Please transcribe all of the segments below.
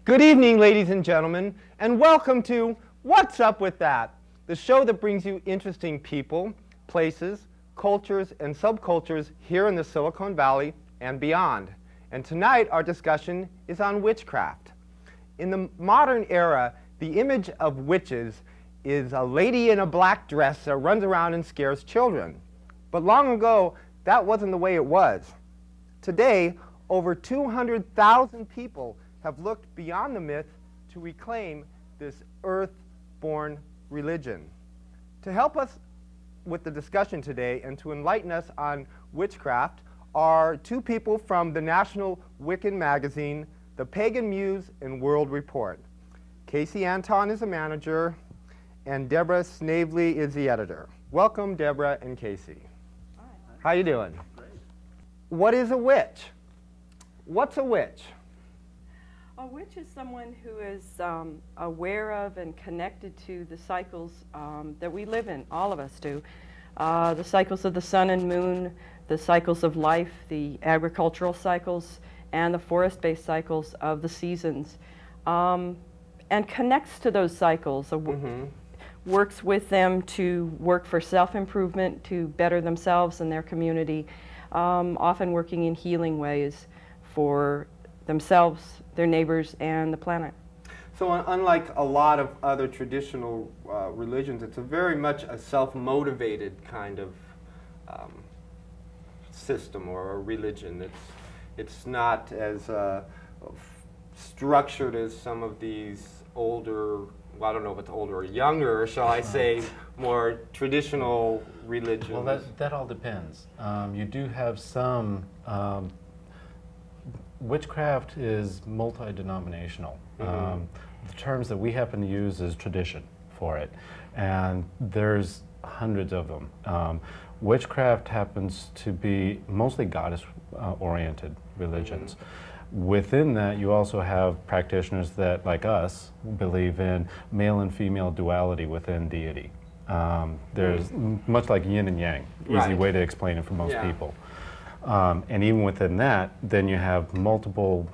Good evening, ladies and gentlemen, and welcome to What's Up With That, the show that brings you interesting people, places, cultures, and subcultures here in the Silicon Valley and beyond. And tonight our discussion is on witchcraft. In the modern era, the image of witches is a lady in a black dress that runs around and scares children. But long ago, that wasn't the way it was. Today, over 200,000 people have looked beyond the myth to reclaim this earth-born religion. To help us with the discussion today and to enlighten us on witchcraft are two people from the national Wiccan magazine, the Pagan Muse and World Report. Casey Anton is the manager, and Deborah Snavely is the editor. Welcome, Deborah and Casey. Hi. How you doing? Great. What is a witch? What's a witch? A witch is someone who is aware of and connected to the cycles that we live in, all of us do. The cycles of the sun and moon, the cycles of life, the agricultural cycles, and the forest-based cycles of the seasons. And connects to those cycles, works with them to work for self-improvement, to better themselves and their community, often working in healing ways for themselves, their neighbors, and the planet. So unlike a lot of other traditional religions, it's very much a self-motivated kind of system or a religion. It's not as structured as some of these older, well, I don't know if it's older or younger, or shall I say, more traditional religions. Well, that all depends. You do have some witchcraft is multi-denominational. The terms that we happen to use is tradition for it, and there's hundreds of them. Witchcraft happens to be mostly goddess-oriented religions. Within that, you also have practitioners that, like us, believe in male and female duality within deity. There's much like yin and yang, easy way to explain it for most people. And even within that, then you have multiple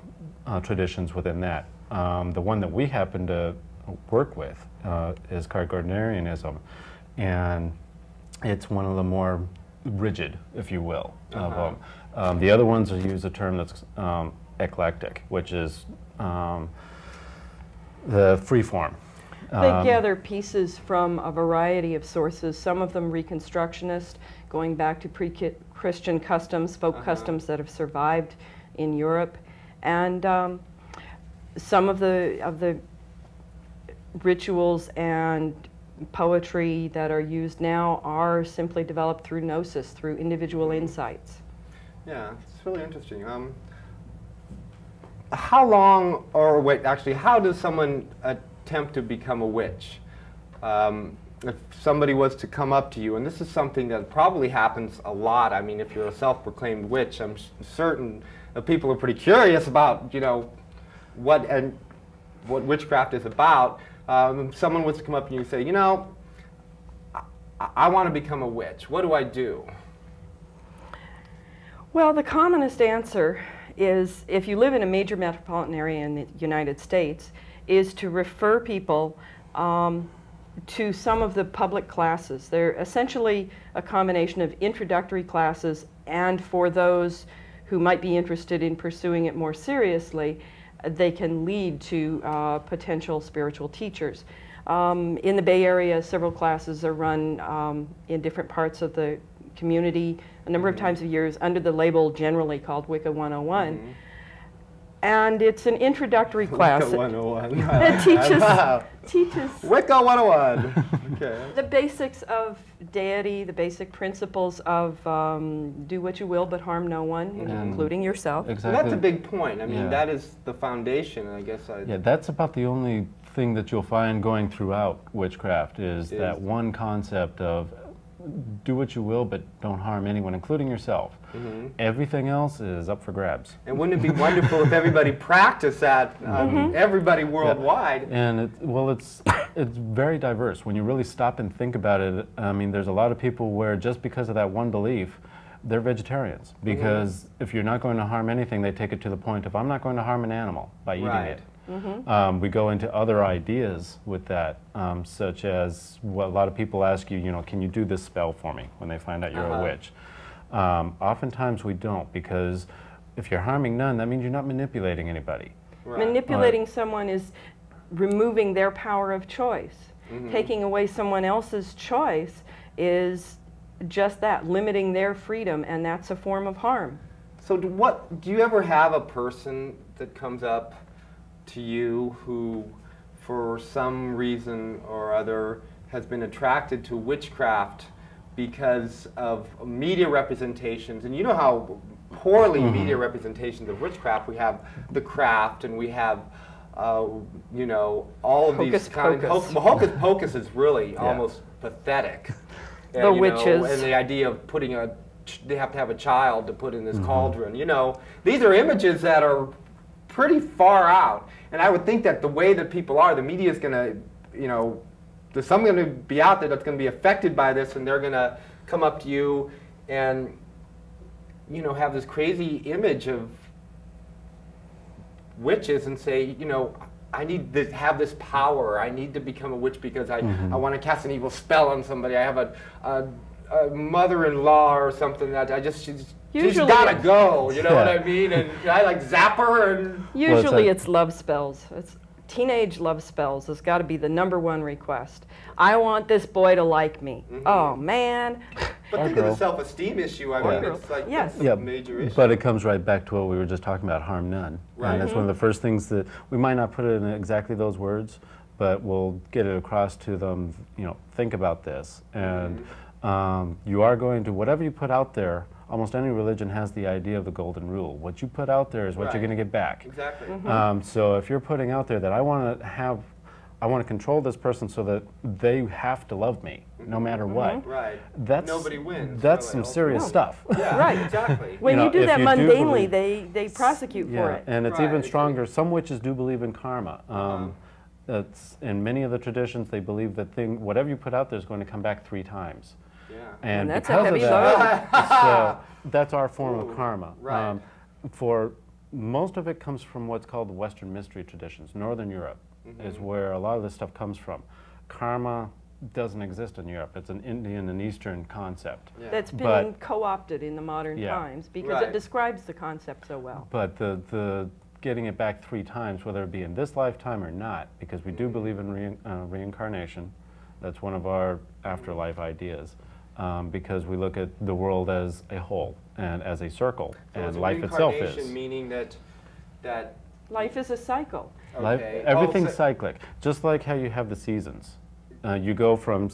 traditions within that. The one that we happen to work with is Gardnerianism, and it's one of the more rigid, if you will, of them. The other ones use a term that's eclectic, which is the free form. They gather pieces from a variety of sources, some of them Reconstructionist, going back to pre-Christian customs, folk customs that have survived in Europe, and some of the rituals and poetry that are used now are simply developed through gnosis, through individual insights. Yeah, it's really interesting. How long, or wait, actually, how does someone attempt to become a witch? If somebody was to come up to you, and this is something that probably happens a lot. I mean, if you're a self-proclaimed witch, I'm certain that people are pretty curious about, you know, what witchcraft is about. If someone was to come up and you say, you know, I want to become a witch. What do I do? Well, the commonest answer is, if you live in a major metropolitan area in the United States, is to refer people to some of the public classes. They're essentially a combination of introductory classes, and for those who might be interested in pursuing it more seriously, they can lead to potential spiritual teachers. In the Bay Area, several classes are run in different parts of the community a number of times a year under the label generally called Wicca 101. And it's an introductory class. Wicca 101. It teaches Wicca 101. Okay. the basics of deity, the basic principles of do what you will but harm no one, including yourself. Exactly. Well, that's a big point. I mean, that is the foundation, I guess. Yeah, that's about the only thing that you'll find going throughout witchcraft is that one concept of do what you will, but don't harm anyone, including yourself. Everything else is up for grabs. And wouldn't it be wonderful if everybody practiced that, everybody worldwide? And it's very diverse. When you really stop and think about it, I mean, there's a lot of people where just because of that one belief, they're vegetarians. Because if you're not going to harm anything, they take it to the point of, I'm not going to harm an animal by eating it. We go into other ideas with that, such as what a lot of people ask you, can you do this spell for me when they find out you're a witch? Oftentimes we don't, because if you're harming none, that means you're not manipulating anybody. Right. Manipulating someone is removing their power of choice. Taking away someone else's choice is just that, limiting their freedom, and that's a form of harm. So do you ever have a person that comes up to you who, for some reason or other, has been attracted to witchcraft because of media representations? And you know how poorly media representations of witchcraft, we have The Craft, and we have all of these kind of hocus pocus is really almost pathetic. The witches. And the idea of putting they have to have a child to put in this cauldron. These are images that are pretty far out. And I would think that the way that people are, the media is going to, there's someone going to be out there that's going to be affected by this, and they're going to come up to you and, have this crazy image of witches and say, I need to have this power. I need to become a witch because I want to cast an evil spell on somebody. I have a mother-in-law or something that she's got to go. You know what I mean? And I zap her. And usually it's love spells. It's teenage love spells has got to be the #1 request. I want this boy to like me. Oh man. But think of the self-esteem issue. I mean, it's like that's a major issue. But it comes right back to what we were just talking about, harm none. Right. And that's one of the first things that we might not put it in exactly those words, but we'll get it across to them, think about this. And you are going to, whatever you put out there, almost any religion has the idea of the golden rule. What you put out there is what you're going to get back. Exactly. So if you're putting out there that I want to control this person so that they have to love me, no matter what. Right. Nobody wins. That's some serious stuff. Yeah, right. Exactly. When you do that mundanely, they prosecute for it. And it's even stronger. Some witches do believe in karma. That's in many of the traditions, they believe that whatever you put out there is going to come back 3 times. Yeah. And that's because a heavy of that, that's our form of karma. Right. For most of it comes from what's called the Western mystery traditions. Northern Europe is where a lot of this stuff comes from. Karma doesn't exist in Europe. It's an Indian and Eastern concept. Yeah. That's been co-opted in the modern times because it describes the concept so well. But the getting it back 3 times, whether it be in this lifetime or not, because we do believe in reincarnation. That's one of our afterlife ideas, because we look at the world as a whole and as a circle, So and life itself is. Meaning that life is a cycle. Okay. Everything's cyclic, just like how you have the seasons. You go from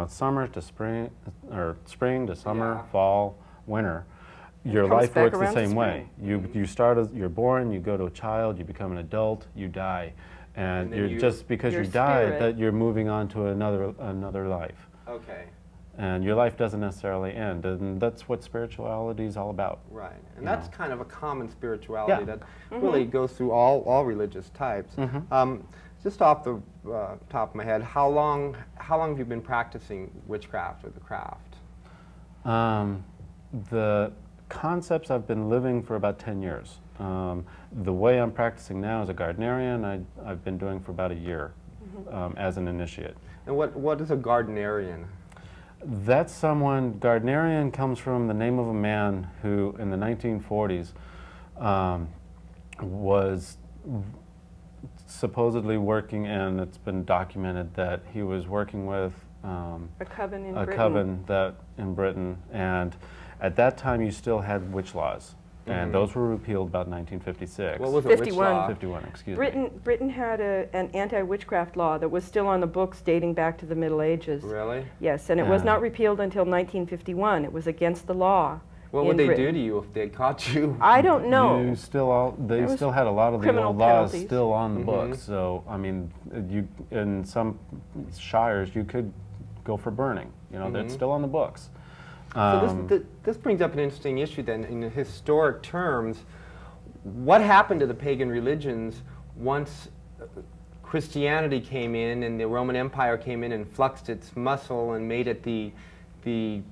summer to spring, or spring to summer, fall, winter. Your life works the same way. You start as you're born, you go to a child, you become an adult, you die, and you're just because you died that you're moving on to another life. Okay. And your life doesn't necessarily end, and that's what spirituality is all about. Right, and that's kind of a common spirituality that really goes through all religious types. Just off the top of my head, how long have you been practicing witchcraft or the craft? The concepts I've been living for about 10 years. The way I'm practicing now as a Gardnerian, I've been doing for about a year as an initiate. And what is a Gardnerian? That's someone, Gardnerian comes from the name of a man who in the 1940s was supposedly working, and it's been documented that he was working with a coven in Britain, and at that time you still had witch laws, and those were repealed about 1956. What was a 51. witch law? 51, excuse me. Britain had an anti-witchcraft law that was still on the books dating back to the Middle Ages. Really? Yes, and it was not repealed until 1951. It was against the law. What would they do to you if they caught you? I don't know. They still had a lot of the criminal old laws penalties. still on the books. So I mean, in some shires you could go for burning. That's still on the books. So this brings up an interesting issue then. In historic terms, what happened to the pagan religions once Christianity came in and the Roman Empire came in and fluxed its muscle and made it the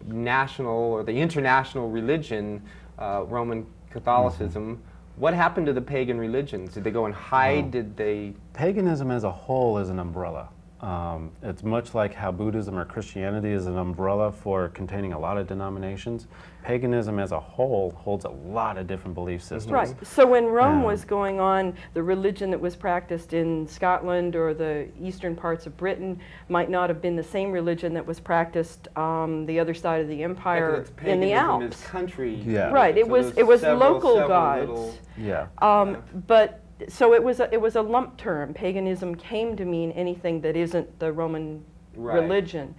national or the international religion, Roman Catholicism? What happened to the pagan religions? Did they go and hide? Did they? Paganism as a whole is an umbrella. It's much like how Buddhism or Christianity is an umbrella for containing a lot of denominations. Paganism as a whole holds a lot of different belief systems. Right. So when Rome was going on, the religion that was practiced in Scotland or the eastern parts of Britain might not have been the same religion that was practiced on the other side of the empire in the Alps. Is country. Yeah. Right. It So was several local gods. little- Yeah. But so it was a lump term. Paganism came to mean anything that isn't the Roman religion.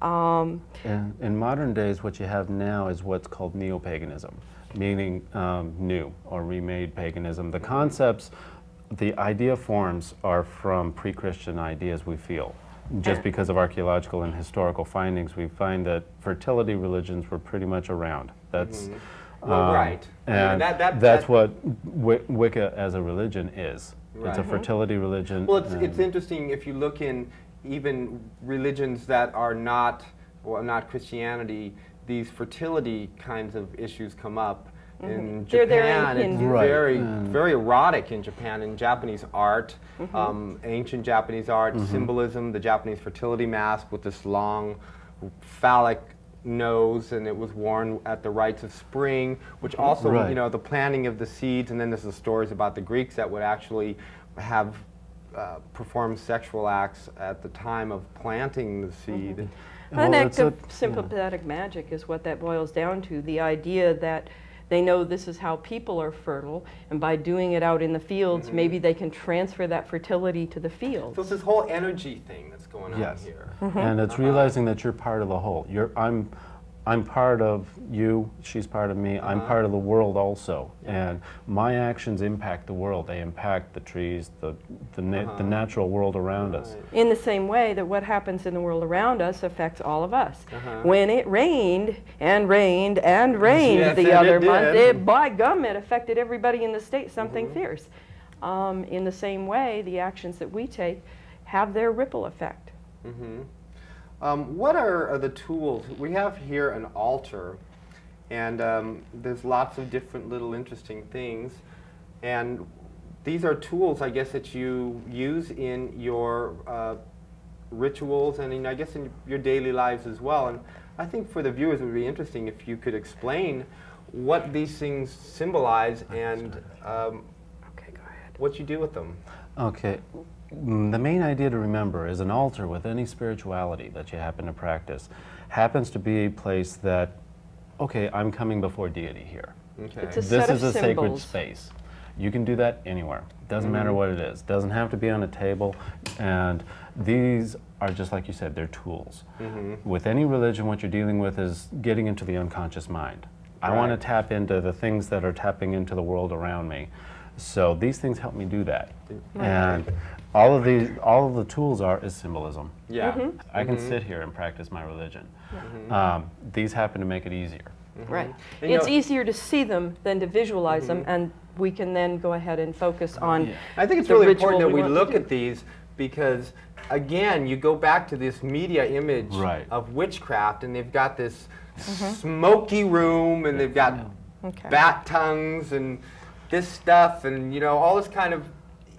In modern days, what you have now is what's called neo-paganism, meaning new or remade paganism. The concepts, the idea forms are from pre-Christian ideas, we feel. Just because of archaeological and historical findings, we find that fertility religions were pretty much around. That's Well, right. And that's what Wicca as a religion is. Right. It's a fertility religion. Well, it's interesting if you look in even religions that are not, well, not Christianity, these fertility kinds of issues come up. In They're there in Japan, it's Hindu. very, very erotic in Japan. In Japanese art, ancient Japanese art, symbolism, the Japanese fertility mask with this long phallic nose, and it was worn at the rites of spring, which also, you know, the planting of the seeds, and then there's the stories about the Greeks that would actually have performed sexual acts at the time of planting the seed. An act of sympathetic magic is what that boils down to, the idea that they know this is how people are fertile, and by doing it out in the fields, maybe they can transfer that fertility to the fields. So it's this whole energy thing that's going on here. And it's realizing that you're part of the whole. I'm part of you, she's part of me, I'm part of the world also. And my actions impact the world. They impact the trees, the natural world around us. In the same way that what happens in the world around us affects all of us. When it rained and rained and rained the other month, by gum, it affected everybody in the state something fierce. In the same way, the actions that we take have their ripple effect. What are the tools? We have here an altar, and there's lots of different little interesting things. And these are tools, I guess, that you use in your rituals and I guess in your daily lives as well. And I think for the viewers it would be interesting if you could explain what these things symbolize and what you do with them. Okay. The main idea to remember is an altar with any spirituality that you happen to practice happens to be a place that, okay, I'm coming before deity here. It's a This set of is a sacred symbols. space. You can do that anywhere. Doesn't matter what it is. Doesn't have to be on a table. And these are just like you said, they're tools. With any religion, what you're dealing with is getting into the unconscious mind. I want to tap into the things that are tapping into the world around me. So these things help me do that. And all of the tools is symbolism. I can sit here and practice my religion. These happen to make it easier. Right. It's easier to see them than to visualize them, and we can then go ahead and focus on I think it's really important that we look at these because, again, you go back to this media image of witchcraft, and they've got this smoky room, and they've got bat tongues and this stuff, and you know, all this kind of,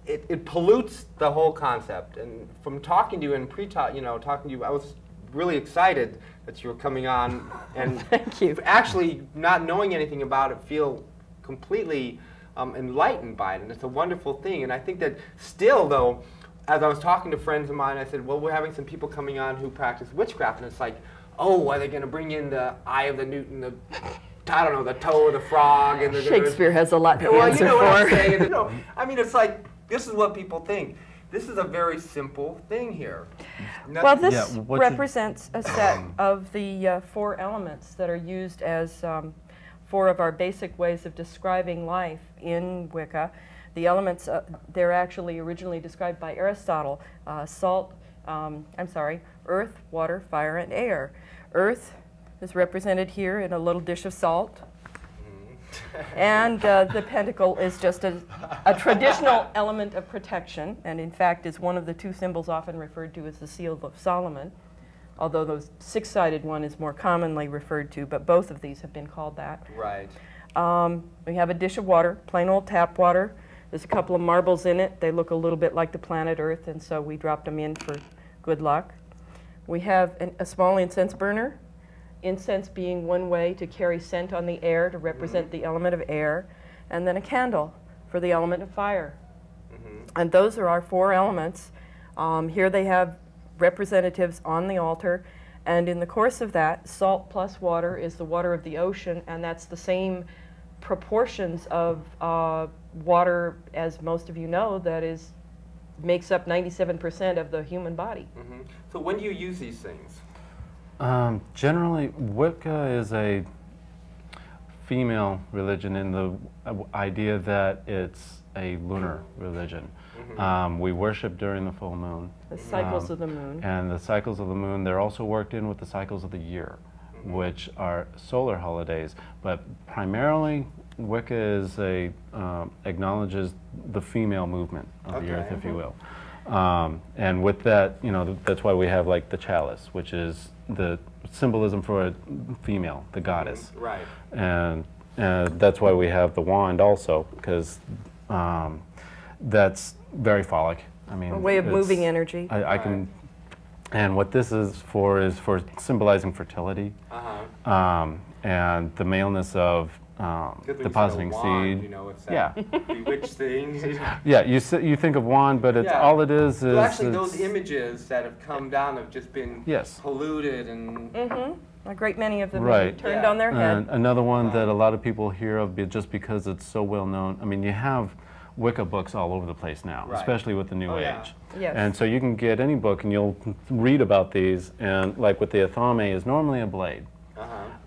it pollutes the whole concept. And from talking to you and talking to you, I was really excited that you were coming on, and thank you. Actually, not knowing anything about it, feel completely enlightened by it, and it's a wonderful thing. And I think that still, though, as I was talking to friends of mine, I said, well, we're having some people coming on who practice witchcraft, and it's like, oh, are they going to bring in the eye of the newt and the, I don't know, the toe of the frog? And Shakespeare has a lot to well, answer you know for. What I'm saying. You know, I mean, it's like, this is what people think. This is a very simple thing here. Well, this represents a set of the 4 elements that are used as 4 of our basic ways of describing life in Wicca. The elements, they're actually originally described by Aristotle. Earth, water, fire, and air. Earth is represented here in a little dish of salt. And the pentacle is just a traditional element of protection, and in fact is one of the 2 symbols often referred to as the Seal of Solomon, although the 6-sided one is more commonly referred to, but both of these have been called that. Right. We have a dish of water, plain old tap water. There's a couple of marbles in it. They look a little bit like the planet Earth, and so we dropped them in for good luck. We have a small incense burner, incense being one way to carry scent on the air to represent the element of air, and then a candle for the element of fire. And those are our 4 elements. Here they have representatives on the altar, and in the course of that, salt plus water is the water of the ocean, and that's the same proportions of water, as most of you know, that makes up 97% of the human body. So when do you use these things? Generally, Wicca is a female religion in the idea that it's a lunar religion. We worship during the full moon. The cycles of the moon. And the cycles of the moon, they're also worked in with the cycles of the year, which are solar holidays. But primarily, Wicca is acknowledges the female movement of the earth, if you will. And with that, you know, that's why we have like the chalice, which is the symbolism for a female, the goddess. Right. And that's why we have the wand also, because that's very phallic. I mean, A way of moving energy. I can, and what this is for symbolizing fertility, and the maleness of depositing seed. You know, it's that bewitched thing. Yeah, you think of wand, but it's all it is. So actually, those images that have come down have just been polluted and. A great many of them have been turned on their head. And another one that a lot of people hear of just because it's so well known. I mean, you have Wicca books all over the place now, especially with the New Age. Yes. And so you can get any book and you'll read about these, and like with the athame is normally a blade.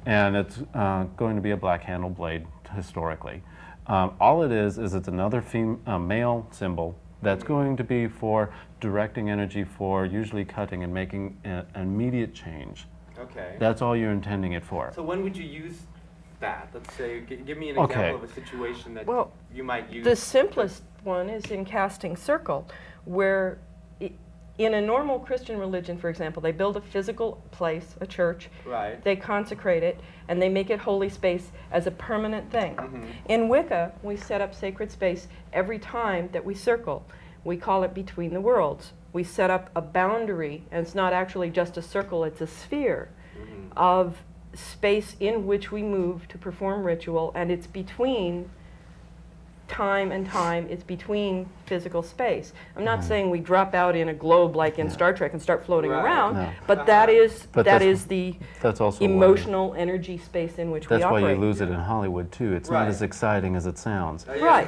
And it's going to be a black handle blade historically. All it is it's another male symbol that's going to be for directing energy, for usually cutting and making an immediate change. Okay. That's all you're intending it for. So when would you use that? Let's say, give me an example of a situation that you might use. The simplest one is in casting circle, where in a normal Christian religion, for example, they build a physical place, a church, they consecrate it, and they make it holy space as a permanent thing. In Wicca, we set up sacred space every time that we circle. We call it between the worlds. We set up a boundary, and it's not actually just a circle, it's a sphere of space in which we move to perform ritual, and it's between time and time, it's between physical space. I'm not saying we drop out in a globe like in Star Trek and start floating around, but that is the also emotional energy space in which we operate. That's why you lose it in Hollywood too. It's not as exciting as it sounds. Right.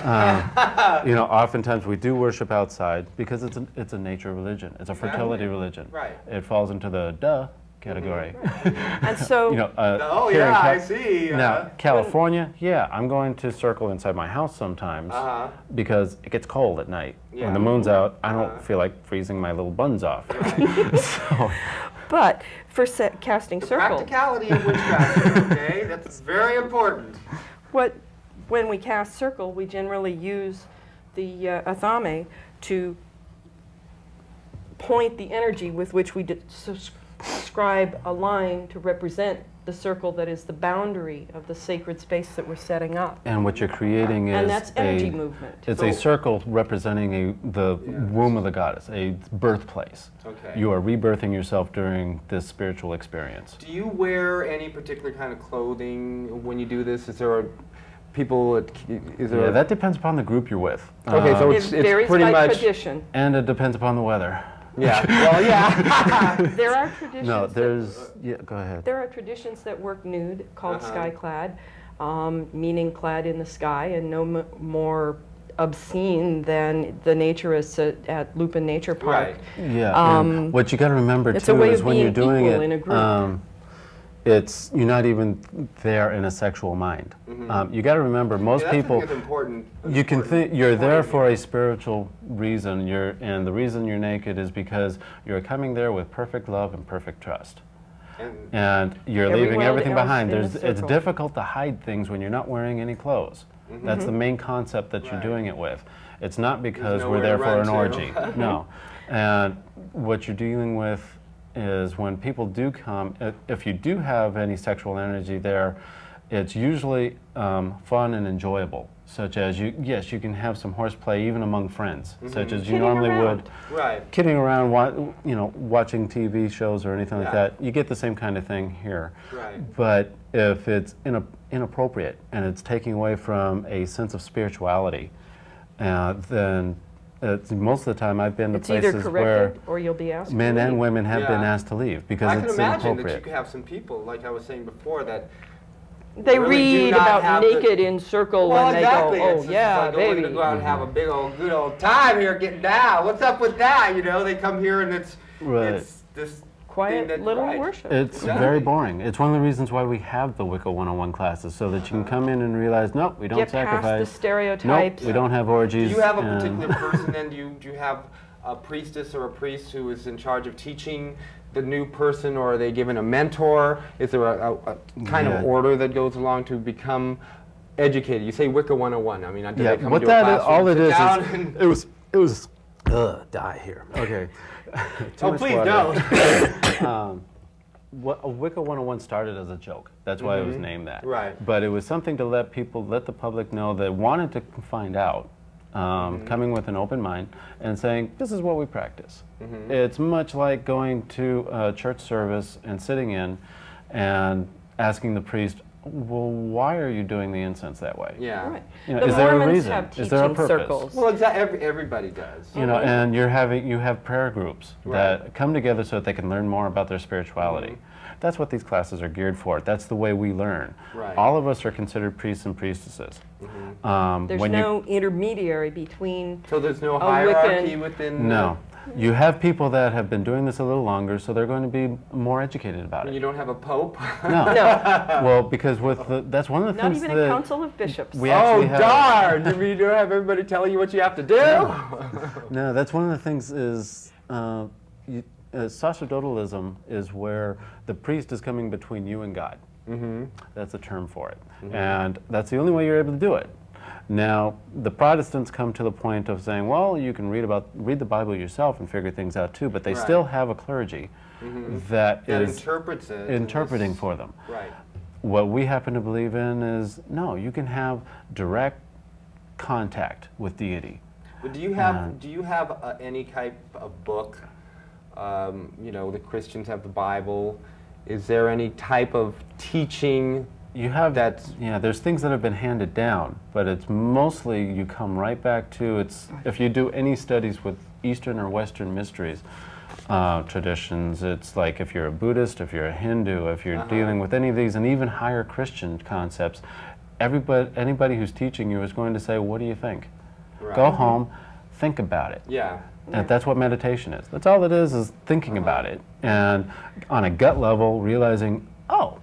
You know, oftentimes we do worship outside because it's a nature religion. It's a fertility religion. Right. It falls into the duh category. And so, you know, I see. Now, California, I'm going to circle inside my house sometimes because it gets cold at night. When the moon's out, I don't feel like freezing my little buns off. But for casting circle, practicality of witchcraft, okay, that's very important. When we cast circle, we generally use the athame to point the energy with which we describe a line to represent the circle that is the boundary of the sacred space that we're setting up. And what you're creating is that's energy movement. It's a circle representing the womb of the goddess, a birthplace. Okay. You are rebirthing yourself during this spiritual experience. Do you wear any particular kind of clothing when you do this? Is there people? That depends upon the group you're with. Okay, so it varies pretty by much tradition. And it depends upon the weather. Yeah. Well, There are traditions. No, go ahead. There are traditions that work nude, called skyclad, meaning clad in the sky, and no more obscene than the naturists at Lupin Nature Park. And what you got to remember too is when you're doing it, in a group. you're not even there in a sexual mind. You got to remember, most people, you can think you're there for a spiritual reason. And the reason you're naked is because you're coming there with perfect love and perfect trust. And you're leaving everything behind. It's difficult to hide things when you're not wearing any clothes. That's the main concept that you're doing it with. It's not because we're there for an orgy. No. And what you're dealing with is when people do come, if you do have any sexual energy there, It's usually fun and enjoyable, such as yes, you can have some horseplay even among friends, such as you normally would. Right. Kidding around, watching TV shows or anything like that. You get the same kind of thing here. Right. But if it's inappropriate and it's taking away from a sense of spirituality, then most of the time I've been to places where or you'll be asked men and women have been asked to leave because it's inappropriate. I can imagine that you could have some people, like I was saying before, that they really read about naked in circle when exactly. They go, it's yeah, like, baby. we're going to go out and have a big old, good old time here getting down. What's up with that? They come here and it's this quiet little worship. It's very boring. It's one of the reasons why we have the Wicca 101 classes, so that you can come in and realize, nope, we don't sacrifice. Get past the stereotypes. Nope, we don't have orgies. Do you have a particular person then? Do you have a priestess or a priest who is in charge of teaching the new person, or are they given a mentor? Is there a kind of order that goes along to become educated? You say Wicca 101. I mean, do they come what to that a class it was die here. Okay. Oh, please don't. What Wicca 101 started as a joke. That's why it was named that. Right. But it was something to let the public know that wanted to find out, coming with an open mind and saying, this is what we practice. It's much like going to a church service and sitting in and asking the priest, well, why are you doing the incense that way? Yeah. Right. Is there a reason? Is there a purpose? Circles. Well, exactly. Everybody does. And you have prayer groups that come together so that they can learn more about their spirituality. That's what these classes are geared for. That's the way we learn. Right. All of us are considered priests and priestesses. There's no intermediary between. So there's no hierarchy within. No. You have people that have been doing this a little longer, so they're going to be more educated about it. You don't have a pope? No. Well, because that's one of the things that... Not even a council of bishops. Darn! You mean you don't have everybody telling you what you have to do? No, that's one of the things is... sacerdotalism is where the priest is coming between you and God. That's a term for it. And that's the only way you're able to do it. Now, the Protestants come to the point of saying, well, you can read the Bible yourself and figure things out too, but they still have a clergy that is interprets it, interpreting for them. Right. What we happen to believe in is, no, you can have direct contact with deity. But do you have any type of book? The Christians have the Bible. Is there any type of teaching? You have there's things that have been handed down, but it's mostly you come right back to if you do any studies with Eastern or Western mysteries traditions, it's like if you're a Buddhist, if you're a Hindu, if you're dealing with any of these and even higher Christian concepts, anybody who's teaching you is going to say, what do you think? Right. Go home, think about it. Yeah. And that's what meditation is. That's all it is thinking about it. And on a gut level, realizing, oh,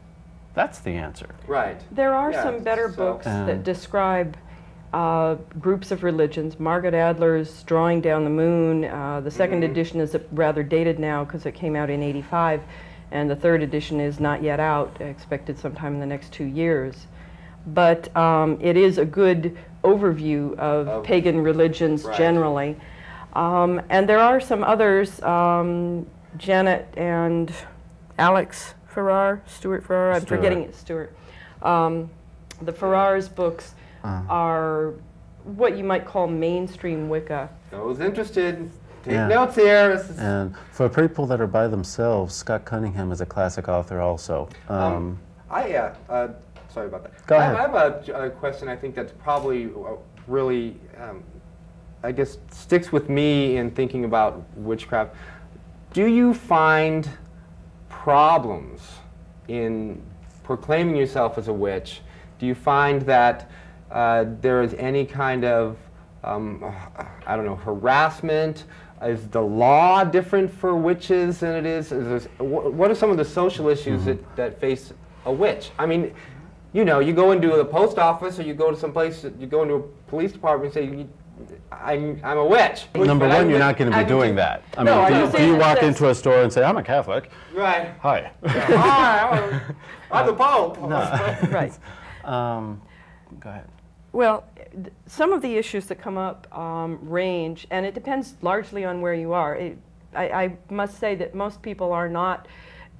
that's the answer. Right. There are some better books that describe groups of religions. Margaret Adler's Drawing Down the Moon. The second edition is rather dated now because it came out in '85, and the third edition is not yet out, expected sometime in the next 2 years. But it is a good overview of pagan religions generally. And there are some others, Janet and Alex Stuart Farrar, I'm forgetting it, Stuart. The Farrar's books are what you might call mainstream Wicca. Those interested, take notes here. And for people that are by themselves, Scott Cunningham is a classic author also. Sorry about that. Go ahead. I have a question I think that's probably really, I guess, sticks with me in thinking about witchcraft. Do you find problems in proclaiming yourself as a witch? Do you find that there is any kind of, I don't know, harassment? Is the law different for witches than it is? What are some of the social issues that face a witch? I mean, you go into the post office or you go to some place, you go into a police department and say, I'm a witch. Number one, you're not going to be doing that. I mean, do you walk into a store and say, I'm a Catholic? Right. Hi. Hi, I'm the Pope. No. Right. Go ahead. Well, some of the issues that come up range, and it depends largely on where you are. I must say that most people are not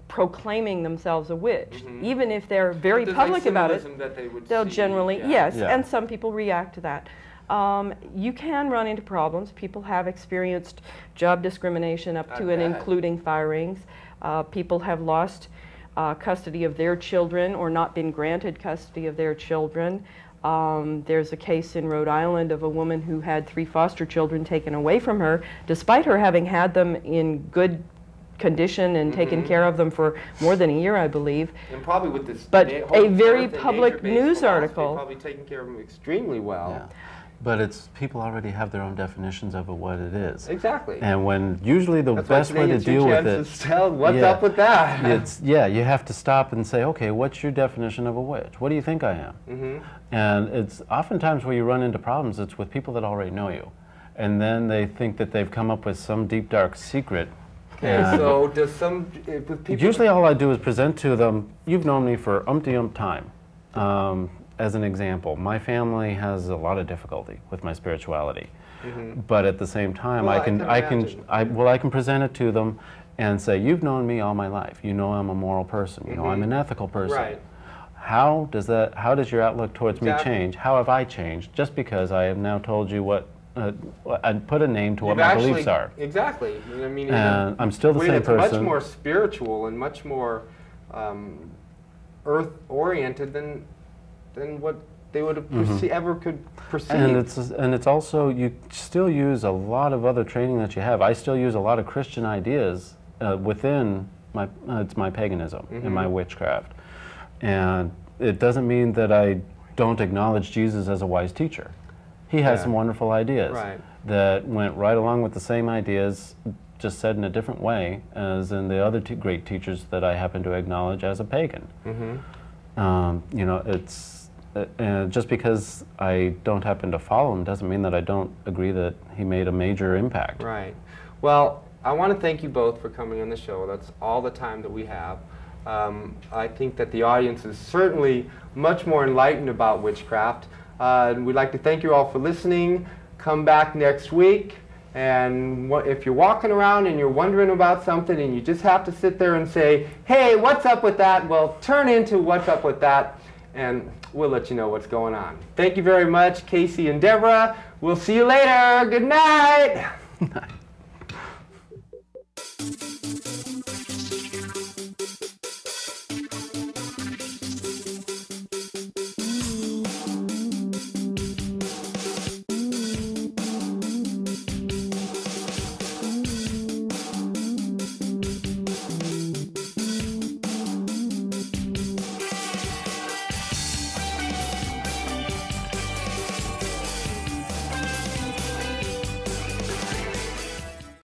proclaiming themselves a witch. Even if they're very public about it, that they would they'll see, generally, yeah. yes, Yeah. and some people react to that. You can run into problems. People have experienced job discrimination up to and including firings. People have lost custody of their children or not been granted custody of their children. There's a case in Rhode Island of a woman who had 3 foster children taken away from her, despite her having had them in good condition and taken care of them for more than a year, I believe. And probably with this But whole a very earth and public nature-based news philosophy, article. probably taking care of them extremely well. Yeah. But it's people already have their own definitions of what it is. Exactly. And when usually the That's why best way today to it's your deal with chance it, to tell what's Yeah. up with that. it's you have to stop and say, okay, what's your definition of a witch? What do you think I am? And it's oftentimes where you run into problems, it's with people that already know you, and then they think that they've come up with some deep dark secret. Okay, so does with people... Usually all I do is present to them, you've known me for umpty-ump time. As an example, my family has a lot of difficulty with my spirituality. But at the same time, Well, I can present it to them and say, you've known me all my life. You know I'm a moral person. You know I'm an ethical person. Right. How does your outlook towards me change? How have I changed just because I have now told you what and put a name to what my beliefs are? Exactly. I mean, And I'm still the same person. Much more spiritual and much more earth-oriented than what they would have ever could perceive. And it's also, you still use a lot of other training that you have. I still use a lot of Christian ideas within my paganism and my witchcraft. And it doesn't mean that I don't acknowledge Jesus as a wise teacher. He has some wonderful ideas that went right along with the same ideas, just said in a different way as in the other great teachers that I happen to acknowledge as a pagan. You know, it's just because I don't happen to follow him doesn't mean that I don't agree that he made a major impact. Right. Well, I want to thank you both for coming on the show. That's all the time that we have. I think that the audience is certainly much more enlightened about witchcraft. And we'd like to thank you all for listening. Come back next week. And if you're walking around and you're wondering about something and you just have to sit there and say, hey, what's up with that? Well, turn into What's Up With That, and we'll let you know what's going on. Thank you very much, Casey and Deborah. We'll see you later. Good night.